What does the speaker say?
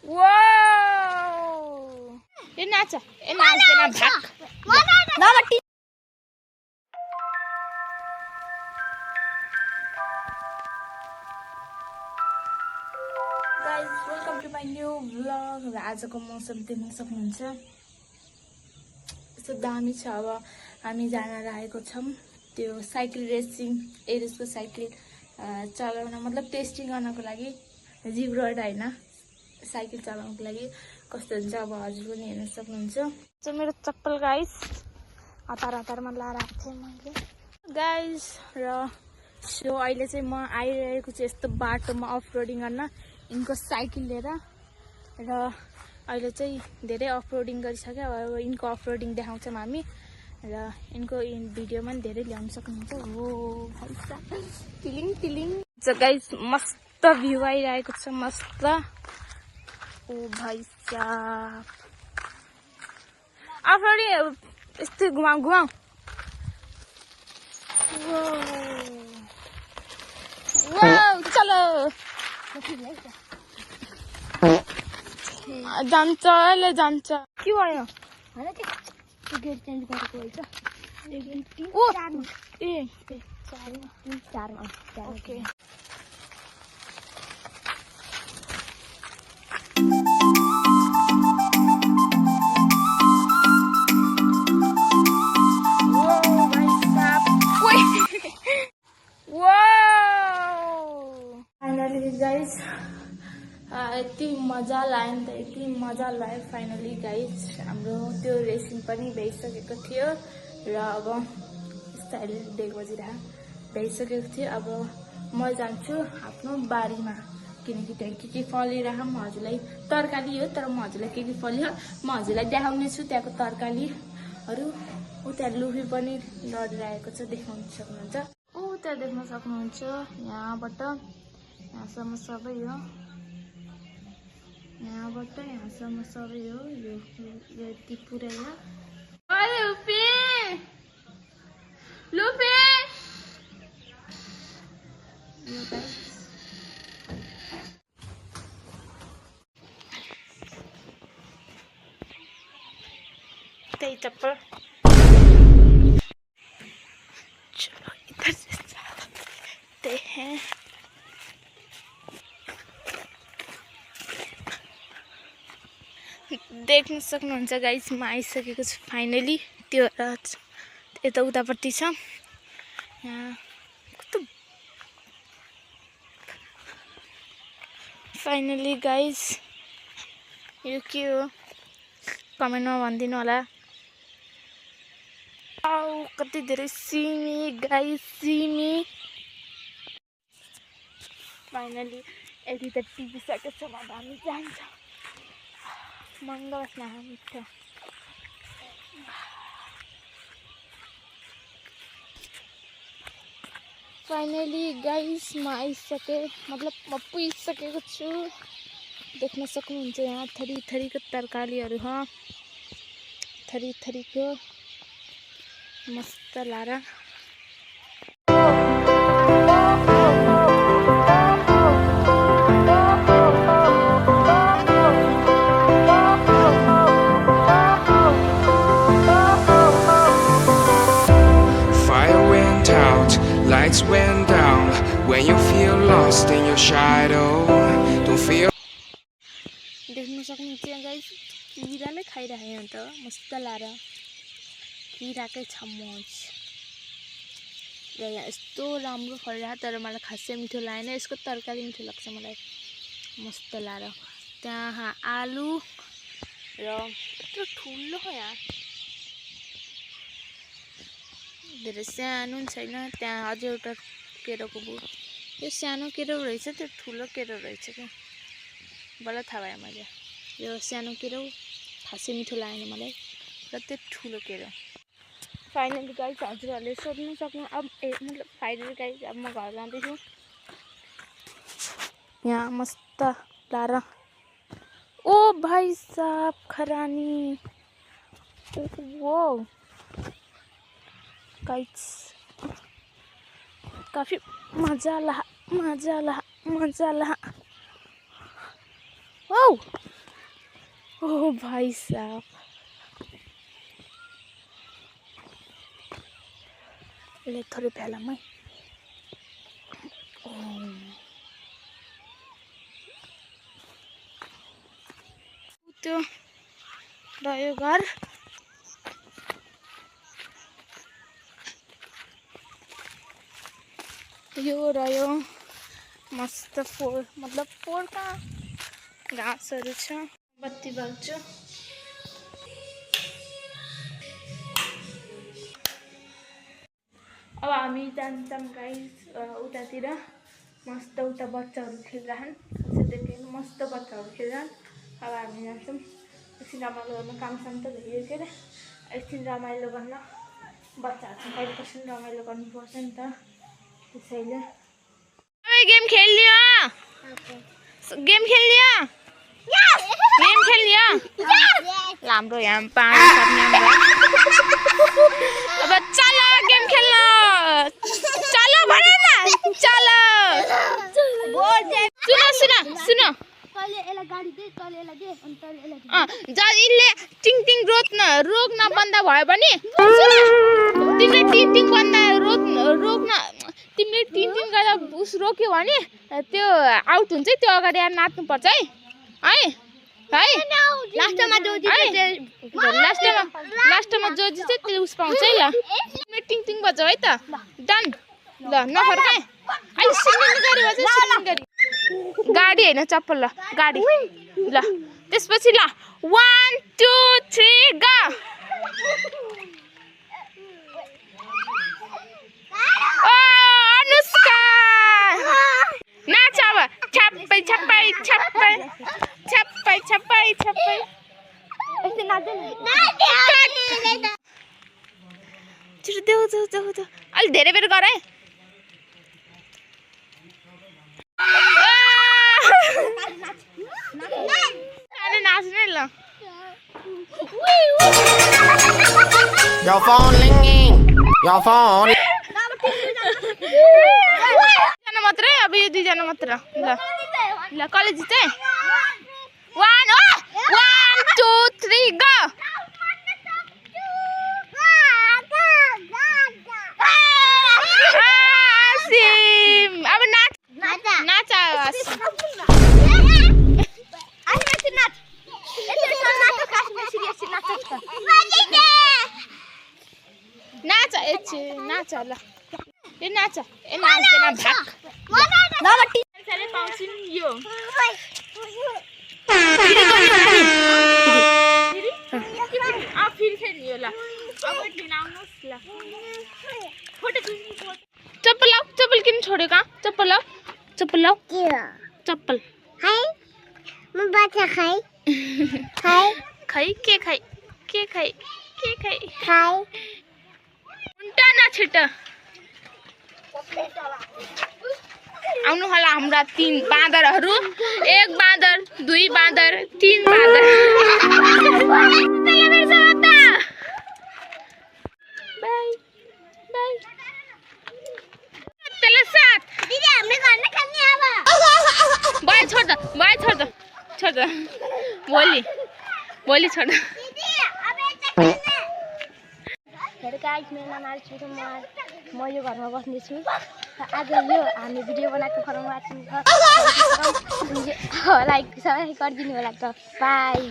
Wow! Enak bhak. Guys, welcome to my new vlog. आजको मौसम देख्न सक्नुहुन्छ यस्तो दामी छ। अब हामी जान लागेको छौं त्यो साइकल रेसिङ एरिसको साइकल चलाउन, मतलब टेस्टिङ गर्नको लागि। जीव रोड हैन, साइकल चलाउनको लागि कस्तो हुन्छ अब हजुर पनि हेर्न सक्नुहुन्छ। चाहिँ मेरो चप्पल गाइस हतारमा लाएर थिएँ मैले गाइस। र सो अहिले चाहिँ म आइरहेको छु यस्तो बाटोमा अफ रोडिङ गर्न इनको साइकल लिएर। र अहिले चाहिँ धेरै अफ रोडिङ गरिसक्यो। अब इनको अफ रोडिङ देखाउँछौँ हामी र इनको भिडियोमा पनि धेरै ल्याउन सक्नुहुन्छ। हो भाइसा टिलिङ सो गाइस मस्त भ्यू आइरहेको छ, मस्त। ओ भाइसा अफ रोडिङ यस्तै घुमाउ वाउ चलो जान्छ अहिले जान्छ। के भयो हैन त्यो गेट चेन्ज गरेको हैछ ओ ए 4 ओके। यति मजा लाग्यो नि त, यति मजा लाग्यो फाइनली गाइस। हाम्रो त्यो रेसिङ पनि भइसकेको थियो र अब यस्तै 1 बजिरहा भइसकेको थियो। अब म जान्छु आफ्नो बारीमा, किनकि त्यहाँ के फलिरह म हजुरलाई तरकारी हो, तर म हजुरलाई के फल्यो म हजुरलाई देखाउने छु। त्यहाँको तरकारीहरू उता लुफी पनि लडिरहेको छ, देखाउन सक्नुहुन्छ। ओ त्यहाँ देख्न सक्नुहुन्छ, यहाँबाट यहाँसम्म सबै हो, यहाँबाट यहाँसम्म सबै हो। यो यति पुरै हो। त्यही चप्पल। चलो इधर से जाते हैं। देख्न सक्नुहुन्छ गाइस म आइसकेको छु फाइनली। त्यो यता उतापट्टि छ यहाँ कस्तो फाइनली गाइस। यो के हो कमेन्टमा भनिदिनु होला। आउ कति धेरै सिमी गाइस, सिमी फाइनली यति त टिपिसकेको छ। अब हामी जान्छ महँगो बस्न मिठो। फाइनली गाइस म आइसकेँ, मतलब म पुगिसकेको छु। देख्न सक्नुहुन्छ यहाँ थरीको तरकारीहरू हो, थरीको मस्त Lara. Lights went down when you feel lost in your shadow. Don't feel. देख्न सक्नुहुन्छ गाइस किरा नै खाइरहेको त मस्त लारा किराकै छ मज। र यहाँ यस्तो राम्रो फलिरहेको, तर मलाई खासै मिठो लागेन। यसको तरकारी मिठो लाग्छ मलाई, मस्त लारा। त्यहाँ आलु र यत्रो ठुलो हो, यहाँ धेरै सानो छैन। त्यहाँ अझै एउटा केरोको बोट, यो सानो केरो रहेछ, त्यो ठुलो केरो रहेछ क्या, बल्ल थाहा भयो मैले। यो सानो केरो खासै मिठो लागेन मलाई, र त्यो ठुलो केरो। फाइनली गाइस हजुरहरूले सोध्नु सक्नु अब मतलब फाइनली गाइस अब म घर जाँदैछु। यहाँ मस्त लारा। ओ भाइ साहब खरानी, वो गाइस काफी मजा ला। वाओ ओ भाइ साहब ले थोरै फ्यालमै त्यो रह्यो घर यो रह्यो मस्त फोहोर मतलब फोहोर कहाँ घाँसहरू छ बत्ती बाल्छु अब हामी जान्छौँ गाइस उतातिर मस्त उता बच्चाहरू खेलिरहन् देख्नु मस्त बच्चाहरू खेलिरहन् अब हामी जान्छौँ एकछिन रमाइलो गर्न कामसाम त भइयो के अरे एकछिन रमाइलो गर्न बच्चाहरूसँग कहिलेपछि रमाइलो गर्नुपर्छ नि त त्यसैले गेम खेल्यो गेम खेल्यो गेम खेल्यो हाम्रो यहाँ पानी पर्ने अब चलो गेम खेल्न चलो भन न चलो सुन सुन सुन जसले टिङ टिङ रोक्न बन्द भयो भने तिमीले टिङ टिङ बन्द रोक्न तिमीले टिङ टिङ गर्दा उस रोक्यो भने त्यो आउट हुन्छ त्यो अगाडि आएर नाच्नुपर्छ है है है लास्टमा जो जित्छ त्यसले उस पाउँछ है ल तिमीले टिङ टिङ बजाऊ है त डन ल नफर्काए अहिले सिङ्गिङ गरी बजाऊ सिङ्गिङ गरी गाडी होइन चप्पल ल गाडी ल त्यसपछि ल 1 2 3 गो अनुष्का नाच अब छप्पै छप्पै छप्पै छप्पै छप्पै छप्पै छिटो देऊ देऊ देऊ देऊ अलि धेरै बेर गर है नाच्ने ल Your phone ringing. Your phone. जना मात्रै अब यो दुईजना मात्र ल ल कलेज जिते 1 2 3 गो आसिम अब नाच नाच नाच नाच ल ए नाच ए नाच्दैन भाग साह्रै पाउँछु नि यो फेरि खेल्ने यो ल अब लिन आउनुहोस् ल चप्पल लाऊ चप्पल किन छोड्यो कहाँ चप्पल लाऊ चप्पल लाऊ चप्पल हाय म बाछा खाइ खाइ खाइ के खाइ के खाइ के खाइ खाइ उन्टा न छिटो आउनु होला हाम्रा 3 बाँदरहरू 1 बाँदर 2 बाँदर 3 बाँदर बाई बाई तेले साथ दिदी हामीले घर नै खाने अब बाई छोड छोड भोलि छोड दिदी अब यता खाने हेर गाइस मेरो नाम आरिस म यो घरमा बस्ने छु आज यो हामी भिडियो बनाएको फर्ममा लाइक सब्स्क्राइब गरिदिनु होला त बाई